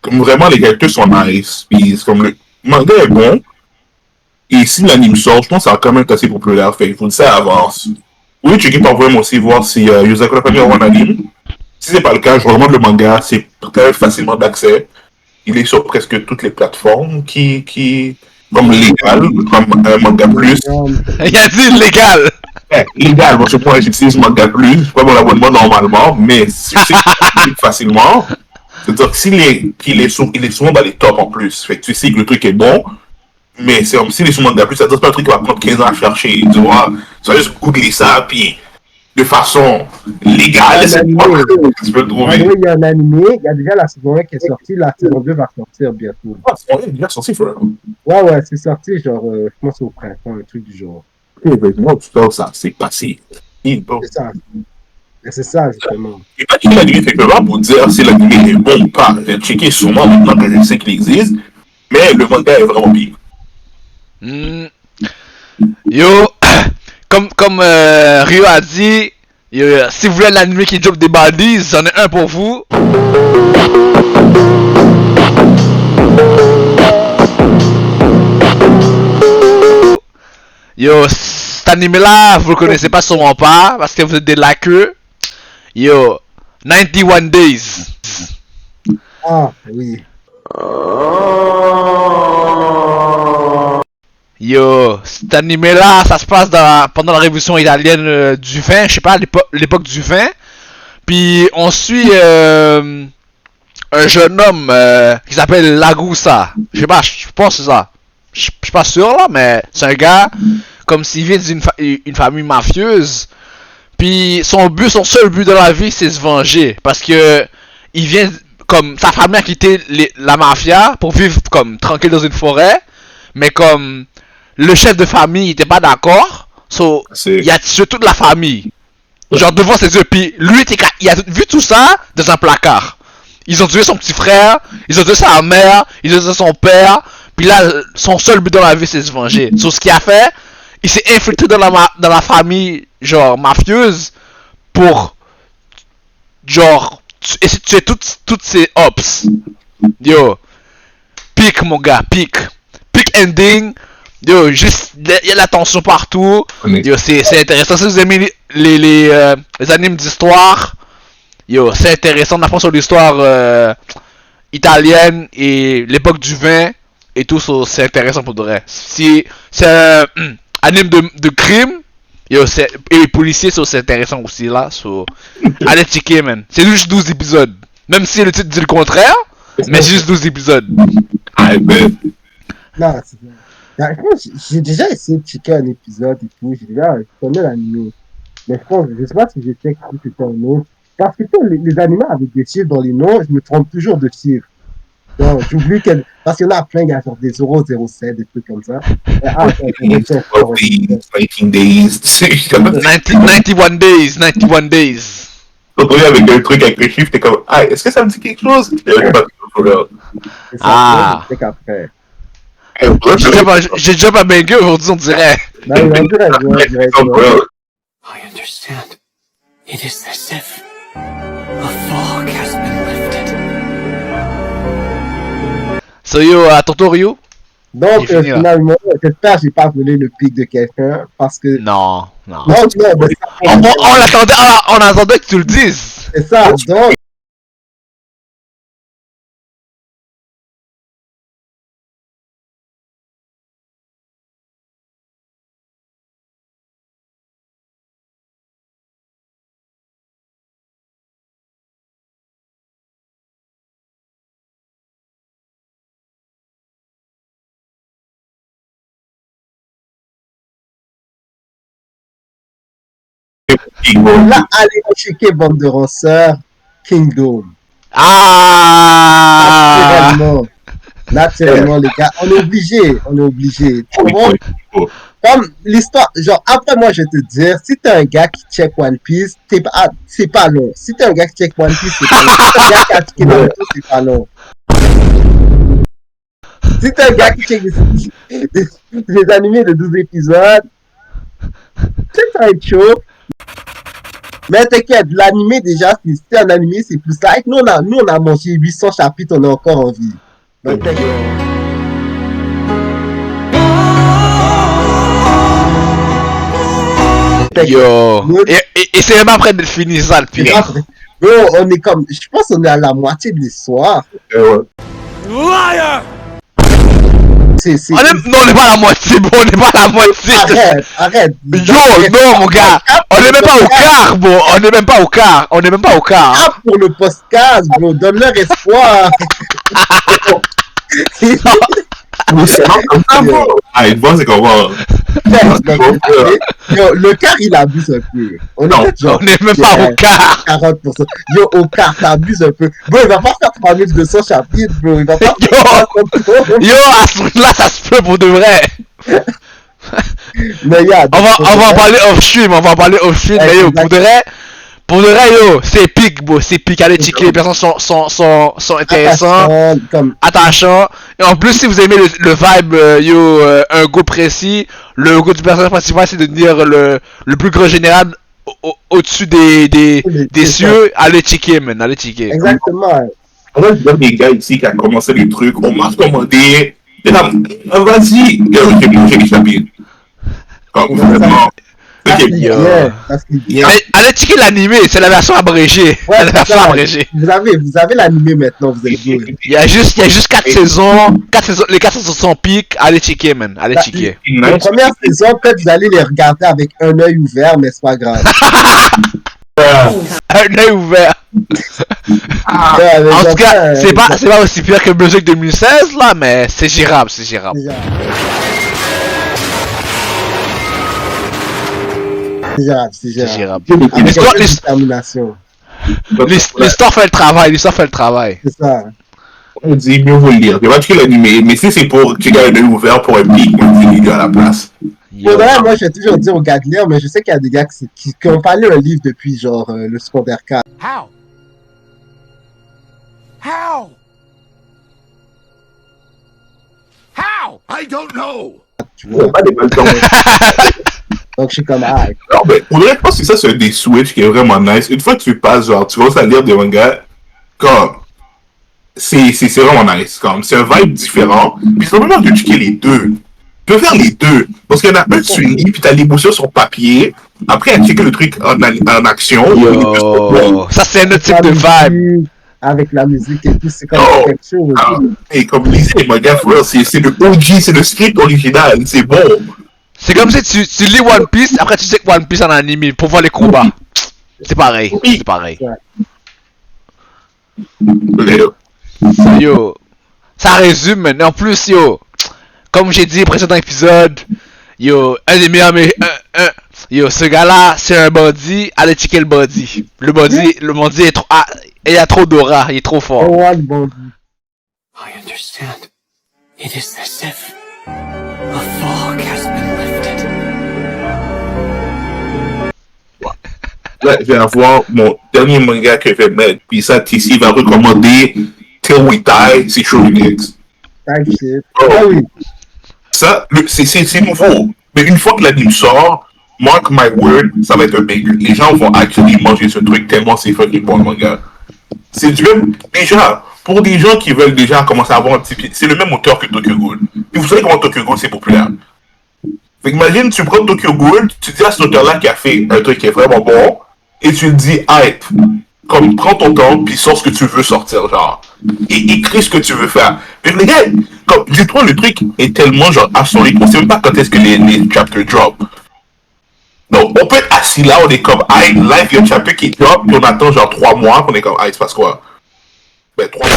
comme vraiment, les caractères sont nice, puis comme le manga est bon. Et si l'anime sort, je pense que ça va quand même être assez populaire. Fait il faut le savoir avance. Oui, checker par vous aussi voir si Yozakura Family aura un anime. Si c'est pas le cas, je recommande le manga. C'est quand même facilement d'accès. Il est sur presque toutes les plateformes comme légal, comme Manga Plus. Il a dit légal! Légal, moi je prends j'utilise Manga Plus. Je prends mon abonnement normalement, mais si tu sais facilement, c'est-à-dire qu'il est souvent dans les tops en plus. Fait que tu sais que le truc est bon. Mais c'est comme si les sous Manga Plus, ça ne pas un truc qui va prendre 15 ans à chercher, tu vois. Tu vas juste googler ça, puis de façon légale. Un C'est animé. pas que tu peux le En trouver. gros, il y a un animé, il y a déjà la saison 1 qui est sortie, la saison 2 va sortir bientôt. Ah, c'est déjà sorti, frère. Ouais, c'est sorti, genre, je pense au printemps, un truc du genre. Ok, ben, moi, tout ça, ça s'est passé. Bon. C'est ça. Et c'est ça, justement. J'ai pas checké l'anime effectivement pour dire si l'anime est bon ou pas. J'ai checké sûrement maintenant que je sais qu'il existe, mais le manga est vraiment pire. Yo, comme Rio a dit, yo, si vous voulez un anime qui drop des bandits, j'en ai un pour vous. Yo, cet anime là, vous le connaissez pas sûrement pas, parce que vous êtes des laqueux. Yo, 91 Days. Ah, oui. Yo, cet anime là, ça se passe pendant la révolution italienne du vin, je sais pas, l'époque du vin. Puis on suit un jeune homme qui s'appelle Lagusa. Je sais pas, je pense que c'est ça. Je suis pas sûr là, mais c'est un gars comme s'il vient d'une famille mafieuse. Puis son seul but dans la vie, c'est se venger. Parce que il vient, comme sa famille a quitté la mafia pour vivre comme tranquille dans une forêt. Mais comme le chef de famille était pas d'accord, il a tué toute la famille. Genre devant ses yeux. Puis lui, il a vu tout ça dans un placard. Ils ont tué son petit frère, ils ont tué sa mère, ils ont tué son père. Puis là, son seul but dans la vie, c'est de se venger. Sur ce qu'il a fait, il s'est infiltré dans la famille, genre, mafieuse, pour, genre, essayer de tuer toutes ses ops. Yo. Pique, mon gars, pique. Pique ending. Yo, juste, il y a la tension partout. Yo, c'est intéressant. Si vous aimez les animes d'histoire, yo, c'est intéressant d'apprendre sur l'histoire italienne et l'époque du vin. Et tout, c'est intéressant pour de vrai. Si c'est un anime de crime, yo, et policier, c'est intéressant aussi là. Allez checker, man. C'est juste 12 épisodes. Même si le titre dit le contraire, mais c'est juste 12 épisodes. Non, c'est bien. J'ai déjà essayé de checker un épisode et tout. Je connais l'anime. Mais je sais pas si j'ai checké si c'était un autre. Parce que les animés avec des chiffres dans les noms, je me trompe toujours de chiffres. Non, j'oublie parce qu'il y en a plein, il y a genre des 007, des trucs comme ça. 19 days, tu sais. 91 days, 91 days. Quand on est avec un truc avec les chiffres, t'es comme, ah, est-ce que ça me dit quelque chose? Ah. C'est qu'après. J'ai déjà pas banger aujourd'hui, on dirait. Non, on dirait. I understand. It is as if a fog has been lifted. So yo, à ton tour, Ryu? Donc, finalement, j'espère que j'ai pas volé le pic de quelqu'un, parce que... Non. On attendait que tu le dises. C'est ça, donc... Là, allez checker bande de ronceurs, Kingdom. Ah! Naturellement, les gars, on est obligé. Comme l'histoire, genre, après moi, je vais te dire, si t'es un gars qui check One Piece, c'est pas long. Si t'es un gars qui check One Piece, c'est pas long. Si t'es un gars qui a checké Naruto, c'est pas long. Si t'es un gars qui check des animés de 12 épisodes, ça va être chaud. Mais t'inquiète, l'animé déjà, si c'est un animé, c'est plus light. Nous, on a mangé 800 chapitres, on est encore en vie. Donc t'inquiète. Yo. Et c'est même après de finir ça le pire. Bro, on est comme, je pense qu'on est à la moitié de l'histoire. Liar! Non, on n'est pas à la moitié, bro, on n'est pas à la moitié. Arrête. Yo, non, mon gars. On n'est même pas au quart, bro. On n'est même pas au quart. Ah, pour le podcast, bro. Donne-leur espoir. C'est comme ça, bro. Ah, une fois, c'est comment? Yo, le quart, il abuse un peu. On Non, est genre, On est même pas au quart. 40%. Yo, au quart, t'abuses un peu. Bro, il va pas faire 3200 chapitres, bro. Il va pas Yo. faire Yo, à ce truc-là, ça se peut pour de vrai. Mais yeah, On va en parler off-stream, mais yo, pour de vrai, yo, c'est épique, bro, c'est épique. Allez checker, les personnes sont intéressants, attachants. Et en plus, si vous aimez le vibe, un goût précis, le goût du personnage principal, c'est de devenir le plus gros général au-dessus des cieux. Allez checker, man, allez checker. Exactement. On a des gars ici qui ont commencé les trucs, on m'a recommandé. Vas-y, j'ai mangé les chapitres. Comme vraiment. Allez checker l'animé, c'est la version abrégée. Ouais, la version abrégée. Vous avez l'animé maintenant, vous êtes beau. Il y a juste 4 saisons, les 4 saisons sont piques, allez checker, man, allez checker. La première saison, peut-être vous allez les regarder avec un œil ouvert, mais c'est pas grave. Un œil ouvert. En tout cas, c'est pas aussi pire que Music 2016 là, mais c'est gérable, c'est gérable. C'est gérable. L'histoire fait le travail. C'est ça. On dit mieux vous le lire. Je vais pas checker l'animé, mais si c'est pour checker un œil ouvert pour un pic, moi je dis à la place. Pour vrai, moi je vais toujours dire aux gars de lire, mais je sais qu'il y a des gars qui ont pas lu un livre depuis genre le secondaire 4. How? How? How? I don't know. Tu vois. Pas des bonnes temps. Donc je suis comme ah. Non, mais pour vrai, je pense que ça c'est un des switch qui est vraiment nice. Une fois que tu passes, genre, tu commences à lire des mangas, comme. C'est vraiment nice, comme. C'est un vibe différent. Puis c'est vraiment de checker les deux. Tu peux faire les deux. Parce qu'il y en a un tu lis, puis t'as l'émotion sur papier. Après, à checker le truc en action. Yo, ça c'est un autre type de vibe. Avec la musique et tout, c'est comme quelque chose. Et comme lisez les mangas, c'est le OG, c'est le script original, c'est bon. C'est comme si tu lis One Piece, après tu sais que One Piece en anime pour voir les combats. C'est pareil, c'est pareil. Yo, ça résume, mais en plus, yo, comme j'ai dit précédent épisode, yo, un des meilleurs, yo, ce gars-là, c'est un bandit, allez checker le bandit. Le bandit est trop, il y a trop d'aura, il est trop fort. Oh, le bandit. I understand. It is as if a fog has been lifted. Là, je vais avoir mon dernier manga que je vais mettre, puis ça, TC va recommander Till We Die, c'est Shogunix. Ah oui. Ça, c'est nouveau. Mais une fois que l'anime sort, mark my word, ça va être un banger. Les gens vont actually manger ce truc tellement c'est fucking bon le manga. C'est du même, déjà, pour des gens qui veulent déjà commencer à avoir un petit pied, c'est le même auteur que Tokyo Ghoul. Et vous savez comment Tokyo Ghoul c'est populaire. Fait qu'imagine, tu prends Tokyo Ghoul, tu dis à cet auteur-là qui a fait un truc qui est vraiment bon, et tu lui dis, hype, comme prends ton temps, puis sors ce que tu veux sortir, genre. Et écris ce que tu veux faire. Mais les gars, comme, je trouve le truc est tellement, genre, à son rythme, on sait même pas quand est-ce que les chapters drop. Donc, on peut être assis là, on est comme, hey, live, il y a un chapter qui drop, puis on attend genre 3 mois, puis on est comme, hey, il se passe quoi? Ben, 3 mois.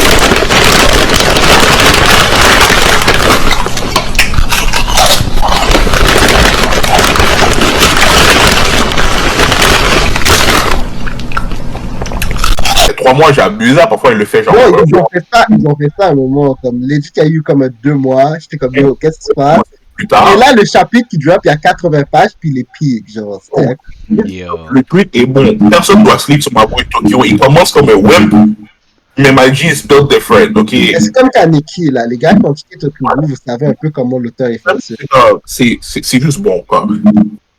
3 mois, j'ai abusé, parfois il le fait genre. Ouais, ils ont fait ça à un moment, comme, legit, il y a eu comme 2 mois, j'étais comme, yo, qu'est-ce qui se passe? Plus tard. Et là, le chapitre qui drop, il y a 80 pages, puis les pics, genre, c'était... Le tweet est bon. Personne doit sleep sur ma boy Tokyo. Il commence comme un web, mais my G is built different, ok? C'est comme Kaneki, là. Les gars qui ont quitté Tokyo, vous savez un peu comment l'auteur est fait. C'est juste bon, quoi.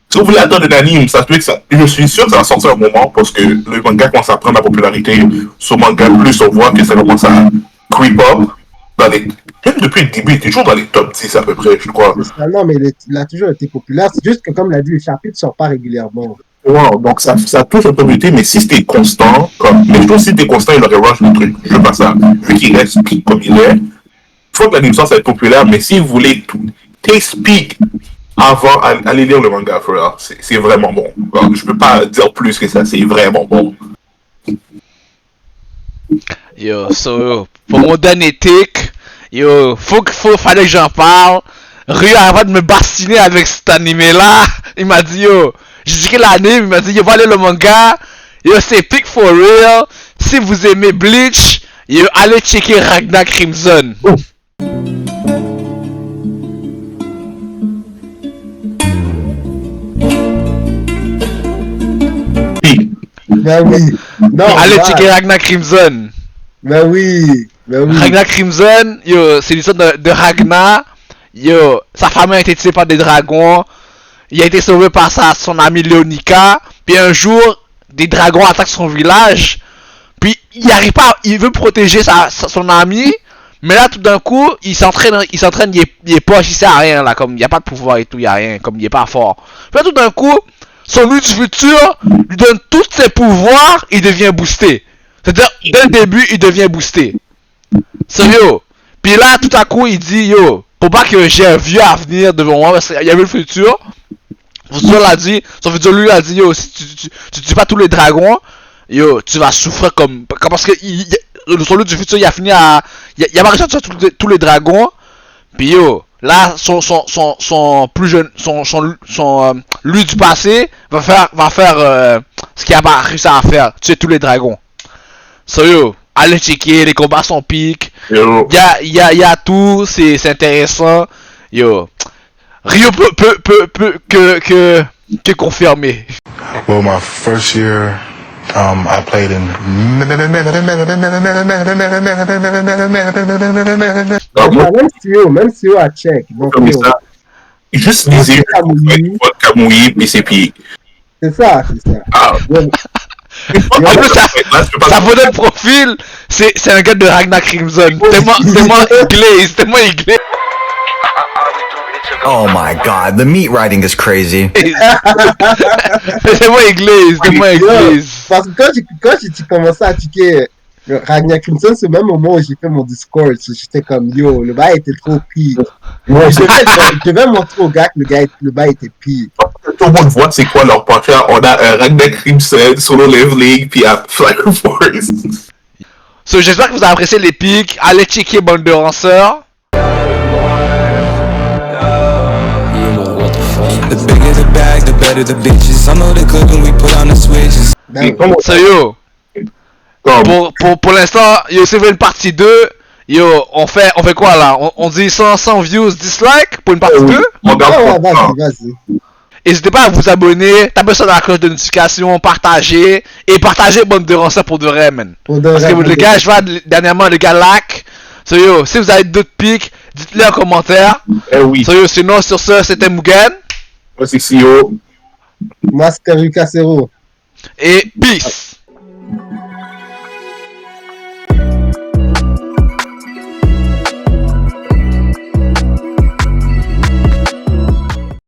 Si vous voulez attendre un anime, ça peut être ça. Je suis sûr que ça va sortir un moment parce que le manga commence à prendre la popularité. Sur Manga Plus, on voit que ça commence à creep up. Même depuis le début, il était toujours dans les top 10 à peu près, je crois. Non, mais il a toujours été populaire. C'est juste que, comme l'a dit, les chapitres ne sortent pas régulièrement. Wow, donc ça touche la communauté, mais si c'était constant, mais je trouve que si c'était constant, il aurait rush le truc. Je veux pas ça. Vu qu'il reste peak comme il est, il faut que l'anime ça va être populaire, mais si vous voulez taste peak avant, allez lire le manga, frère. C'est vraiment bon. Alors, je peux pas dire plus que ça, c'est vraiment bon. Yo, pour mon dernier tic, fallait que j'en parle. Ryu arrête de me bassiner avec cet animé là. Il m'a dit yo, j'ai checké l'anime, il m'a dit yo, va aller le manga, yo c'est pick for real. Si vous aimez Bleach, yo allez checker Ragnar Crimson. Ben oui. Non, Allez ouais. checker Ragnar Crimson. Ben oui. Ben oui. Ragnar Crimson, yo, c'est l'histoire de Ragnar. Yo, sa famille a été tuée par des dragons. Il a été sauvé par son ami Leonika. Puis un jour, des dragons attaquent son village. Puis il arrive pas, il veut protéger son ami. Mais là, tout d'un coup, il s'entraîne, il est pas, il sert à rien là, comme il y a pas de pouvoir et tout, il y a rien, comme il est pas fort. Puis là, tout d'un coup, son lui du futur lui donne tous ses pouvoirs, il devient boosté. C'est-à-dire, dès le début, il devient boosté. Sérieux. Puis là, tout à coup, il dit, yo, faut pas que j'ai un vieux avenir devant moi, parce qu'il y avait le futur. Son futur lui a dit, yo, si tu tues pas tous les dragons, yo, tu vas souffrir comme parce que son lui du futur, il a fini à, il a pas réussi à tuer tous les dragons. Puis yo, là, son plus jeune, lui du passé va faire ce qu'il a pas réussi à faire, tuer tous les dragons. Sérieux, allez checker, les combats sont piques. Y a tout, c'est intéressant. Yo, Rio peut que confirmer. Well, my first year, I played in. Même si on a check. Donc, Comme ça. Juste lisez votre Kamui, puis c'est pied. c'est ça. Ah. En plus, sa photo de profil, c'est un gars de Ragnar Crimson. Tellement inglés. Oh my god, the meat writing is crazy. Tellement inglés. Parce que quand j'ai commencé à checker Ragnar Crimson, c'est le même moment où j'ai fait mon Discord. J'étais comme, yo, le bail était trop pire. Je vais montrer au gars que le bail était pire. Tout le monde voit c'est quoi leur portrait. On a un Ragnar Crimson, Solo Leveling, puis à Fire Force. So, j'espère que vous avez apprécié l'épique. Allez checker Bande de Ranceurs. The bigger the bag, the better the bitches. I know the cooking we put on the switches. Sérieux. Pour l'instant, yo, c'est une partie 2. Yo, on fait quoi là? On dit 100 views, dislike pour une partie 2? Vas-y. N'hésitez pas à vous abonner, tapez ça dans la cloche de notification, partager, et partagez Bande de Ranceurs pour de vrai, man. Parce que les gars, je vois dernièrement les gars like. So yo, si vous avez d'autres pics, dites-les en commentaire. Oui. So yo, sinon sur ce, c'était Mugen. Moi c'est CEO. Moi c'était Lucas Cero. Et peace.